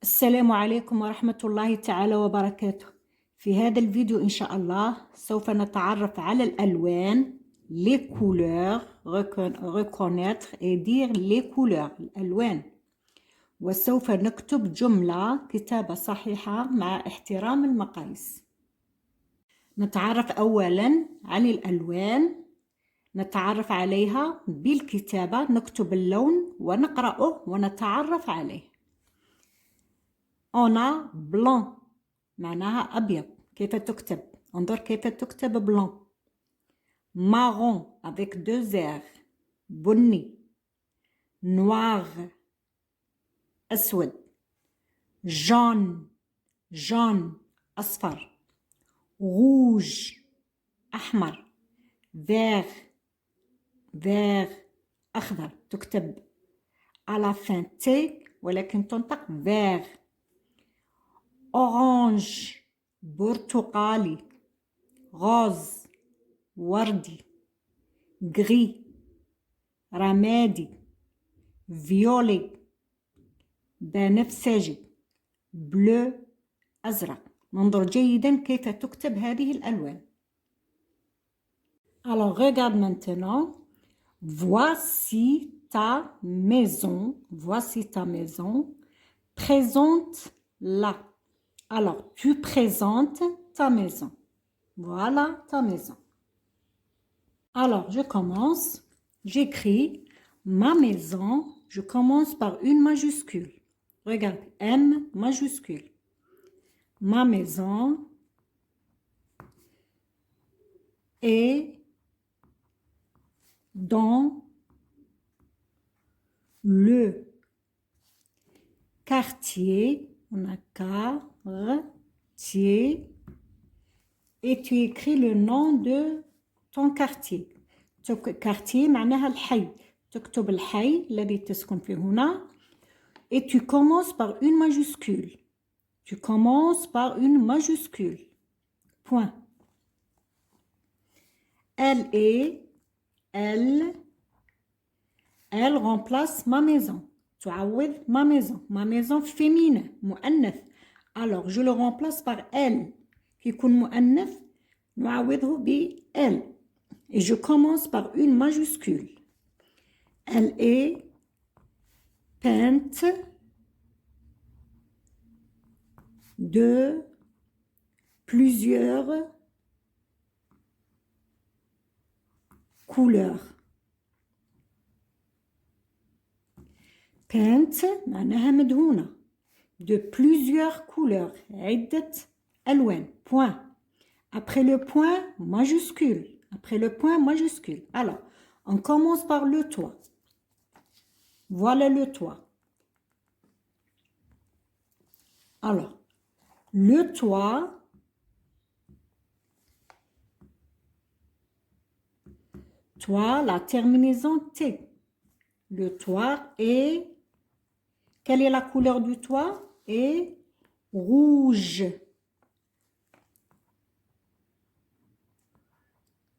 السلام عليكم ورحمة الله تعالى وبركاته. في هذا الفيديو إن شاء الله سوف نتعرف على الألوان les couleurs reconnaître et dire les couleurs الألوان، وسوف نكتب جملة كتابة صحيحة مع احترام المقاييس. نتعرف أولا عن الألوان، نتعرف عليها بالكتابة، نكتب اللون ونقرأه ونتعرف عليه. On a blanc معناها أبيض، كيف تكتب؟ انظر كيف تكتب blanc. Marron avec deux R بني. Noir أسود. jaune أصفر. Rouge أحمر. vert أخضر، تكتب على fin T ولكن تنطق vert. orange برتقالي. rose وردي. gris رمادي. violet بنفسجي. bleu أزرق. ننظر جيدا كيف تكتب هذه الألوان. Alors regarde maintenant. Voici ta maison. Voici ta maison. Présente-la. Alors, tu présentes ta maison. Voilà ta maison. Alors, je commence. J'écris ma maison. Je commence par une majuscule. Regarde, M majuscule. Ma maison est dans le quartier. On a quartier. Et tu écris le nom de ton quartier. quartier معناها الحي. تكتب الحي الذي تسكن فيه هنا. Et tu commences par une majuscule. Tu commences par une majuscule. Point. Elle remplace ma maison. تعوض ma maison. Ma maison féminin مؤنث. Alors je le remplace par elle. يكون مؤنث نعوضه ب elle. Et je commence par une majuscule. Elle est peinte de plusieurs couleurs. peinte معناها مدهونة. De plusieurs couleurs. عدة ألوان. Point. Après le point, majuscule. Après le point, majuscule. Alors, on commence par le toit. Voilà le toit. Alors, le toit, la terminaison T. Le toit est... Quelle est la couleur du toit? Est rouge.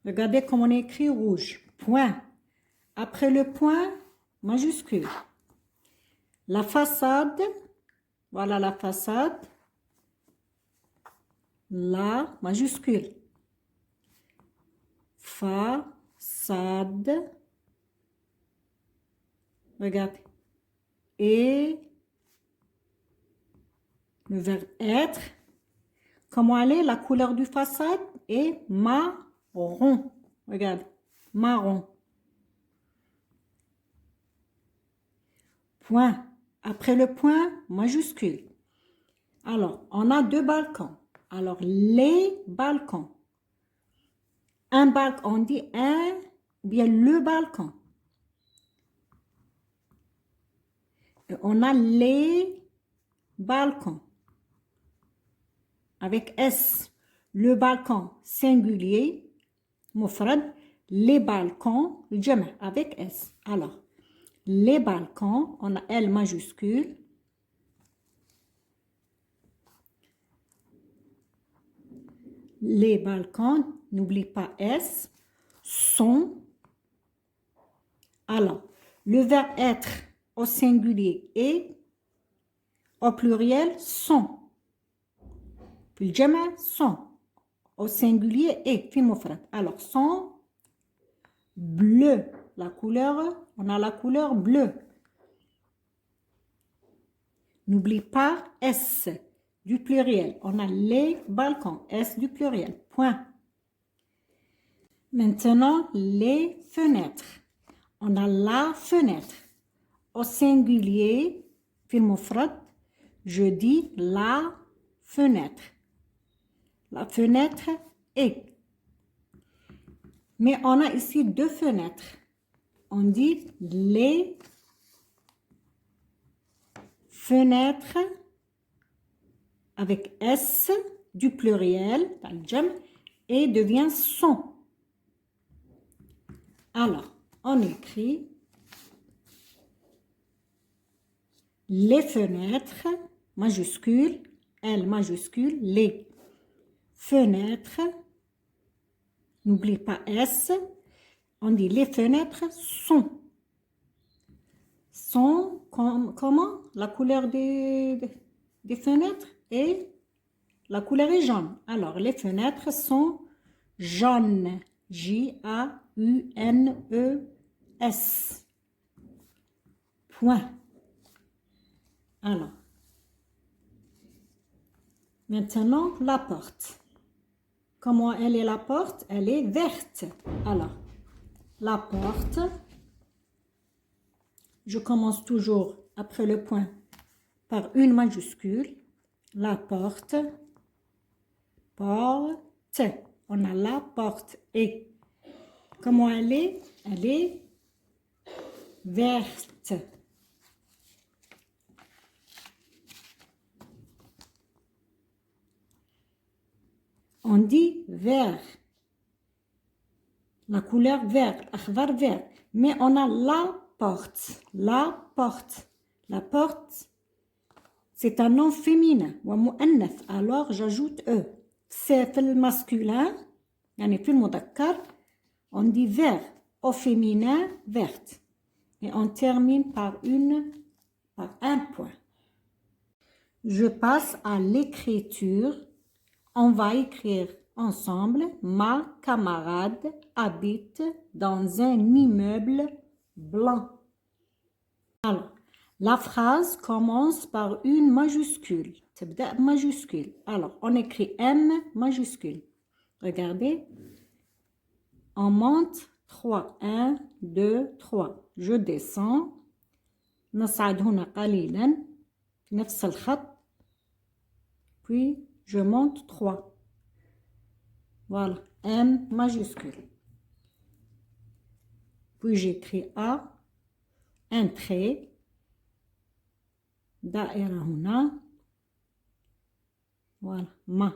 Regardez comment on écrit rouge. Point. Après le point, majuscule. La façade, voilà la façade. La majuscule. Façade. Regardez. Et le verbe être. Comment elle est? La couleur du façade est marron. Regarde. Marron. Point. Après le point, majuscule. Alors, on a deux balcons. Alors, les balcons. Un balcon, on dit un ou bien le balcon. Et on a les balcons. Avec S. Le balcon singulier, mufrad. Les balcons, jama, avec S. Alors, les balcons, on a L majuscule. Les balcons, n'oublie pas S, sont. Alors, le verbe être au singulier est Au pluriel, sont. Puis le jama, sont. Au singulier, et. Fi mufrad. Alors, sont bleu. La couleur, on a la couleur bleue. N'oublie pas S du pluriel. On a les balcons. S du pluriel. Point. Maintenant, les fenêtres. On a la fenêtre. Au singulier, fil mufrad, je dis la fenêtre. La fenêtre est. Mais on a ici deux fenêtres. On dit les fenêtres avec S du pluriel, et devient son. Alors, on écrit les fenêtres, majuscule, L majuscule, les fenêtres, n'oublie pas S, on dit les fenêtres sont. Sont comment? La couleur des fenêtres et la couleur est jaune. Alors, les fenêtres sont jaunes. J-A-U-N-E-S. Point. Alors, maintenant, la porte. Comment elle est la porte? Elle est verte. Alors, la porte, je commence toujours après le point par une majuscule. La porte, porte. On a la porte et comment elle est? Elle est verte. On dit vert. La couleur verte, akhbar vert. Mais on a la porte. La porte. La porte, c'est un nom féminin. Alors, j'ajoute E. C'est le masculin. يعني في المذكر. On dit vert. Au féminin, verte. Et on termine par un point. Je passe à l'écriture. On va écrire ensemble. Ma camarade habite dans un immeuble blanc. Alors, la phrase commence par une majuscule. تبدأ majuscule. Alors, on écrit M majuscule. Regardez. On monte 3. 1, 2, 3. Je descends. نصعد هنا قليلا. في نفس الخط. Puis, je monte 3. Voilà. M majuscule. Puis, j'écris A. Un trait. دائرة هنا. Voilà. Ma.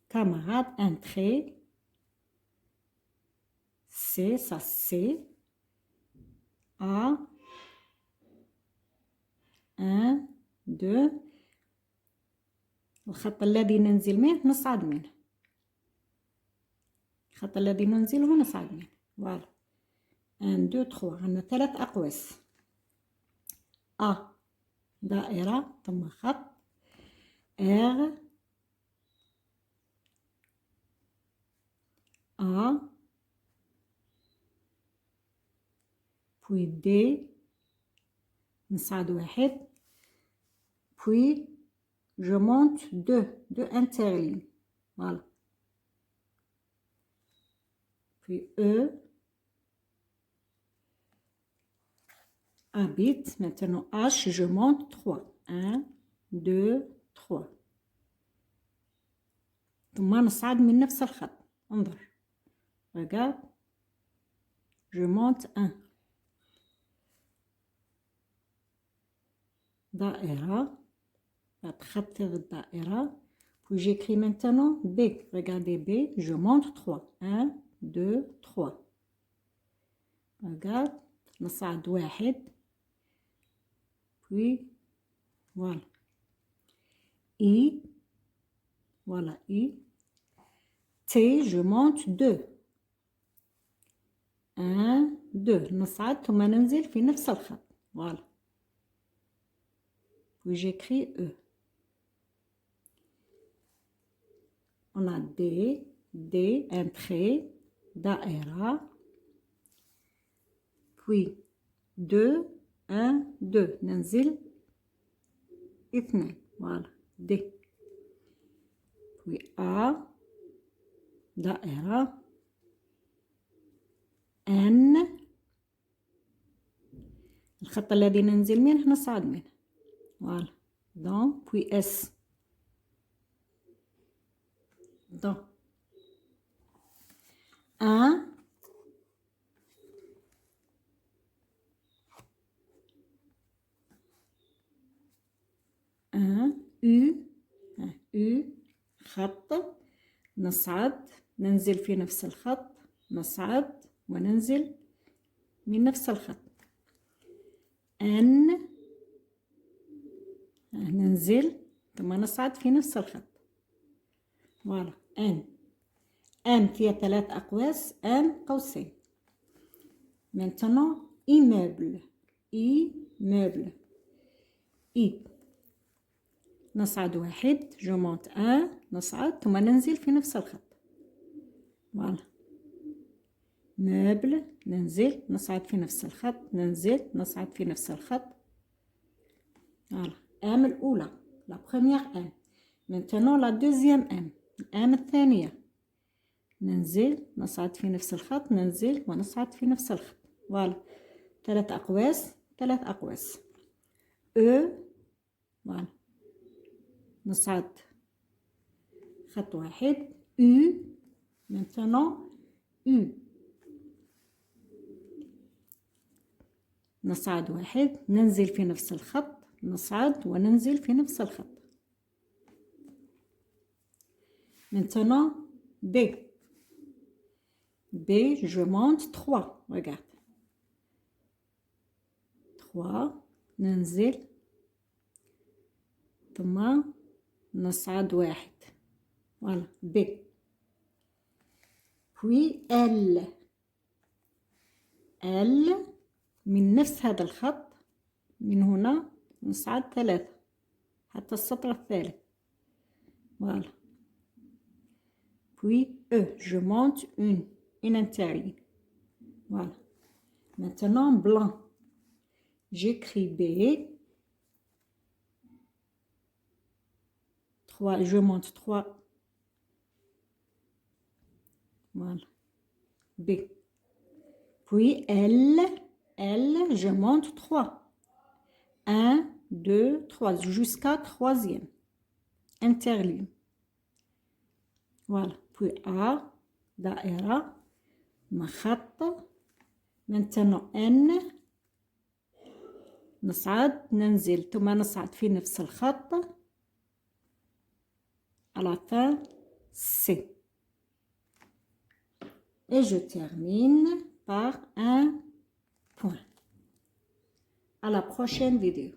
Camarade. Un trait. C, ça C. A. 1, 2. الخط الذي ننزل منه نصعد منه. الخط الذي ننزله نصعد منه. Voilà. 1, 2, 3. عندنا 3 أقواس. A. دائرة ثم خط. R. A. Puis D. نصعد 1. Puis je monte 2 interlignes. Voilà. Puis E. Habite. Maintenant H, je monte 3. 1, 2, 3. ثم نصعد من نفس الخط. انظر. Regarde. Je monte 1. دائرة. خط الدائرة. Puis j'écris maintenant B. Regardez B. Je monte 3. 1, 2, 3. Regarde. نصعد 1. Puis, voilà. I. Voilà, I. T, je monte 2. 1, 2. نصعد ثم ننزل في نفس الخط. Voilà. Puis puis j'écris E. On a D, un trait, daïra, puis 2, 1, 2, ننزل 2, voilà, D. Puis A, daïra, N, الخط الذي ننزل منه نصعد منه. Voilà. Donc, puis S. Donc, 1, U, خط، نصعد، ننزل في نفس الخط، نصعد وننزل من نفس الخط. N، ننزل ثم نصعد في نفس الخط. فوالا N فيها 3 أقواس، N قوسين. Maintenant immeuble، نصعد 1، je monte 1، نصعد ثم ننزل في نفس الخط. فوالا meuble، ننزل نصعد في نفس الخط، ننزل نصعد في نفس الخط. فوالا M الأولى، la première M. Maintenant la deuxième M، الM الثانية، ننزل نصعد في نفس الخط، ننزل ونصعد في نفس الخط. فوالا 3 أقواس، 3 أقواس. E، فوالا نصعد خط واحد. U، maintenant U، نصعد 1، ننزل في نفس الخط، نصعد وننزل في نفس الخط. Maintenant B، je monte 3، regarde 3، ننزل ثم نصعد 1. Voilà B. Puis L، من نفس هذا الخط، من هنا نصعد 3 حتى السطر الثالث. Voilà. Puis E، je monte une interligne. Voilà. Maintenant blanc, j'écris B, 3, je monte 3. Voilà. B. Puis L, je monte 3. 1, 2, 3, jusqu'à 3e. Interligne. Voilà. Puis A، دائرة، مخط. Maintenant N، نصعد ننزل ثم نصعد في نفس الخط. À la fin C. Et je termine par un point. À la prochaine vidéo.